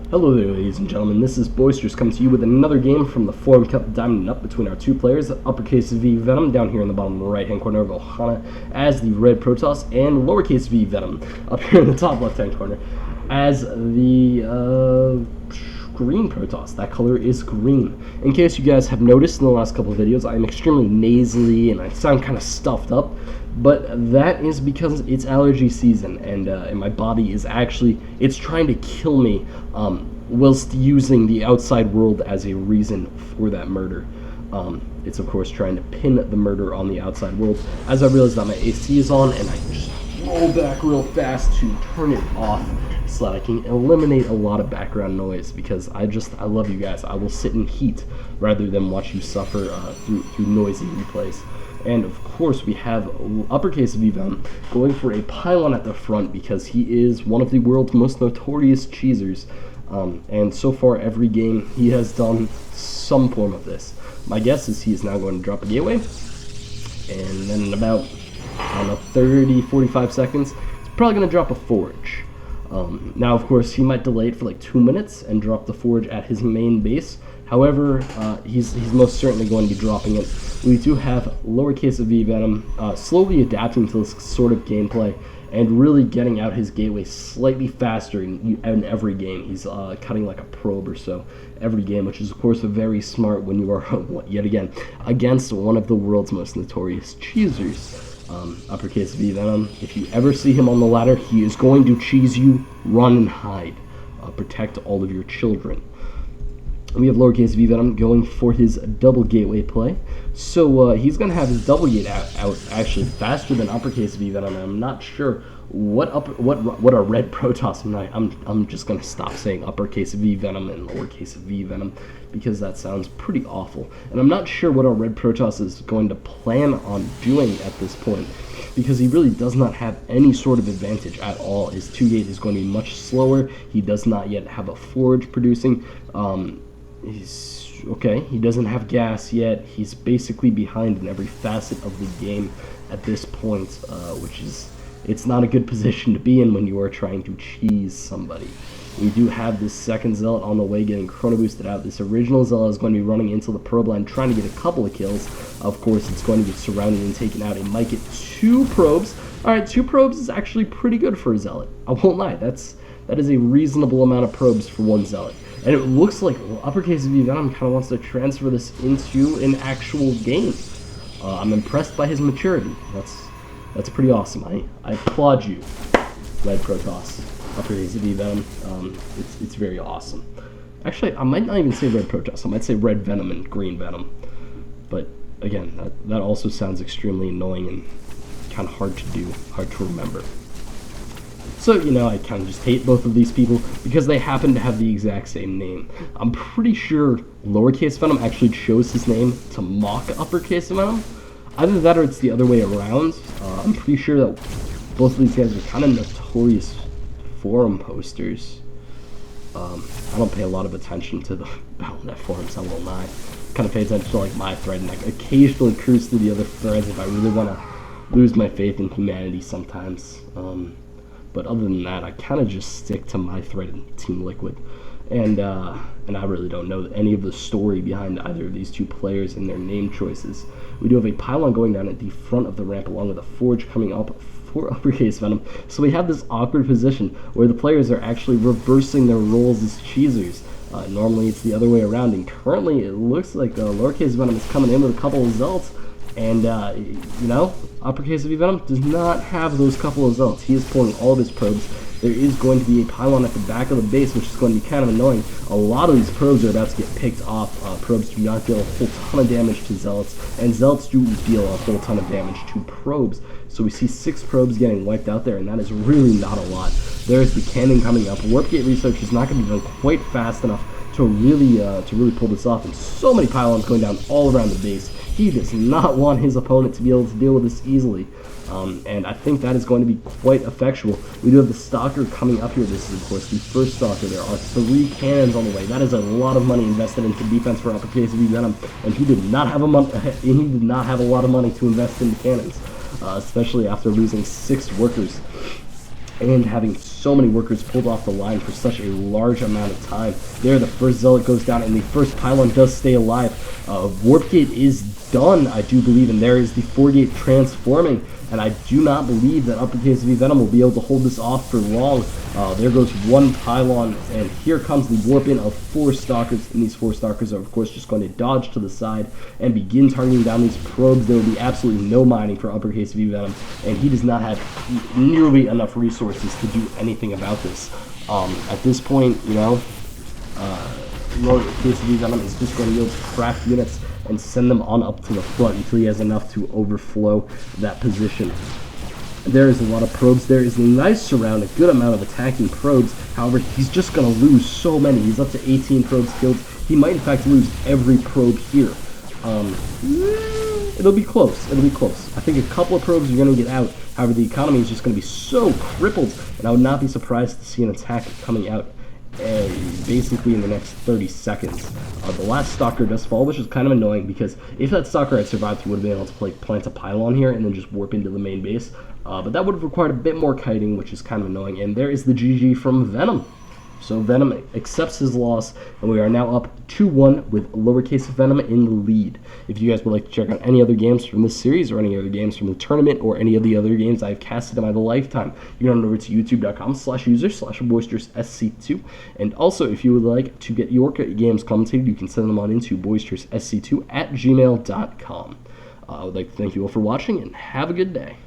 Hello there, ladies and gentlemen. This is Boisterous coming to you with another game from the Forum Cup Diamond Up between our two players, uppercase V Venom down here in the bottom right-hand corner of Ohana as the red Protoss, and lowercase v Venom up here in the top left-hand corner as the green Protoss. That color is green. In case you guys have noticed in the last couple of videos, I'm extremely nasally and I sound kind of stuffed up. But that is because it's allergy season, and my body is it's trying to kill me whilst using the outside world as a reason for that murder. It's of course trying to pin the murder on the outside world. As I realize that my AC is on, and I just roll back real fast to turn it off so that I can eliminate a lot of background noise, because I love you guys. I will sit in heat rather than watch you suffer through noisy replays. And of course we have uppercase V Venom going for a pylon at the front because he is one of the world's most notorious cheesers. And so far every game he has done some form of this. My guess is he is now going to drop a gateway, and then in about, 30-45 seconds, he's probably going to drop a forge. Now of course he might delay it for like 2 minutes and drop the forge at his main base. However, he's most certainly going to be dropping it. We do have lowercase v Venom slowly adapting to this sort of gameplay and really getting out his gateway slightly faster in every game. He's cutting like a probe or so every game, which is of course very smart when you are, yet again, against one of the world's most notorious cheesers. Uppercase v Venom, if you ever see him on the ladder, he is going to cheese you. Run and hide. Protect all of your children. We have lowercase v Venom going for his double gateway play. So he's going to have his double gate out actually faster than uppercase v Venom. I'm not sure what our red Protoss. I'm just going to stop saying uppercase v Venom and lowercase v Venom because that sounds pretty awful. And I'm not sure what our red Protoss is going to plan on doing at this point, because he really does not have any sort of advantage at all. His 2-gate is going to be much slower. He does not yet have a forge producing. He doesn't have gas yet. He's basically behind in every facet of the game at this point, it's not a good position to be in when you are trying to cheese somebody. We do have this second Zealot on the way getting chrono boosted out. This original Zealot is going to be running into the probe line trying to get a couple of kills. Of course, it's going to get surrounded and taken out. It might get 2 probes. Alright, 2 probes is actually pretty good for a Zealot. I won't lie, that is a reasonable amount of probes for one Zealot. And it looks like uppercase v Venom kind of wants to transfer this into an actual game. I'm impressed by his maturity. That's pretty awesome. I applaud you, red Protoss. Uppercase v Venom. It's very awesome. Actually, I might not even say red Protoss. I might say red Venom and green Venom. But again, that also sounds extremely annoying and kind of hard to do, hard to remember. So, I kind of just hate both of these people because they happen to have the exact same name. I'm pretty sure lowercase Venom actually chose his name to mock uppercase Venom. Either that or it's the other way around. I'm pretty sure that both of these guys are kind of notorious forum posters. I don't pay a lot of attention to the Battle.net forums, I won't lie. Kind of pay attention to like my thread, and I occasionally cruise through the other threads if I really want to lose my faith in humanity sometimes. But other than that, I kind of just stick to my thread and Team Liquid. And I really don't know any of the story behind either of these two players and their name choices. We do have a pylon going down at the front of the ramp along with a forge coming up for uppercase Venom. So we have this awkward position where the players are actually reversing their roles as cheesers. Normally it's the other way around, and currently it looks like lowercase Venom is coming in with a couple of Zealots. And, uppercase v Venom does not have those couple of Zealots. He is pulling all of his probes. There is going to be a pylon at the back of the base, which is going to be kind of annoying. A lot of these probes are about to get picked off. Probes do not deal a whole ton of damage to Zealots, and Zealots do deal a whole ton of damage to probes. So we see 6 probes getting wiped out there, and that is really not a lot. There's the cannon coming up. Warp gate research is not going to be done quite fast enough to really pull this off, and so many pylons going down all around the base. He does not want his opponent to be able to deal with this easily, and I think that is going to be quite effectual. We do have the Stalker coming up here. This is, of course, the first Stalker. There are 3 cannons on the way. That is a lot of money invested into defense for uppercase v Venom, and he did not have a lot of money to invest into cannons, especially after losing 6 workers and having so many workers pulled off the line for such a large amount of time. There, the first Zealot goes down, and the first pylon does stay alive. Warp Gate is done, I do believe, and there is the 4-gate transforming, and I do not believe that Uppercase V Venom will be able to hold this off for long. There goes one pylon, and here comes the warp in of 4 Stalkers, and these 4 Stalkers are of course just going to dodge to the side and begin targeting down these probes. There will be absolutely no mining for Uppercase V Venom, and he does not have nearly enough resources to do anything about this. At this point, you know, Uppercase V Venom is just going to be able to craft units and send them on up to the front until he has enough to overflow that position. There is a lot of probes. There is a nice surround, a good amount of attacking probes. However, he's just going to lose so many. He's up to 18 probes killed. He might, in fact, lose every probe here. It'll be close. It'll be close. I think a couple of probes are going to get out. However, the economy is just going to be so crippled, and I would not be surprised to see an attack coming out basically in the next 30 seconds. The last Stalker does fall, which is kind of annoying, because if that Stalker had survived, he would have been able to plant a pylon here and then just warp into the main base. But that would have required a bit more kiting, which is kind of annoying. And there is the GG from Venom. So Venom accepts his loss, and we are now up 2-1 with lowercase Venom in the lead. If you guys would like to check out any other games from this series, or any other games from the tournament, or any of the other games I've casted in my lifetime, you can go over to youtube.com/user/BoisterousSC2. And also, if you would like to get your games commentated, you can send them on into boisteroussc2@gmail.com. I would like to thank you all for watching, and have a good day.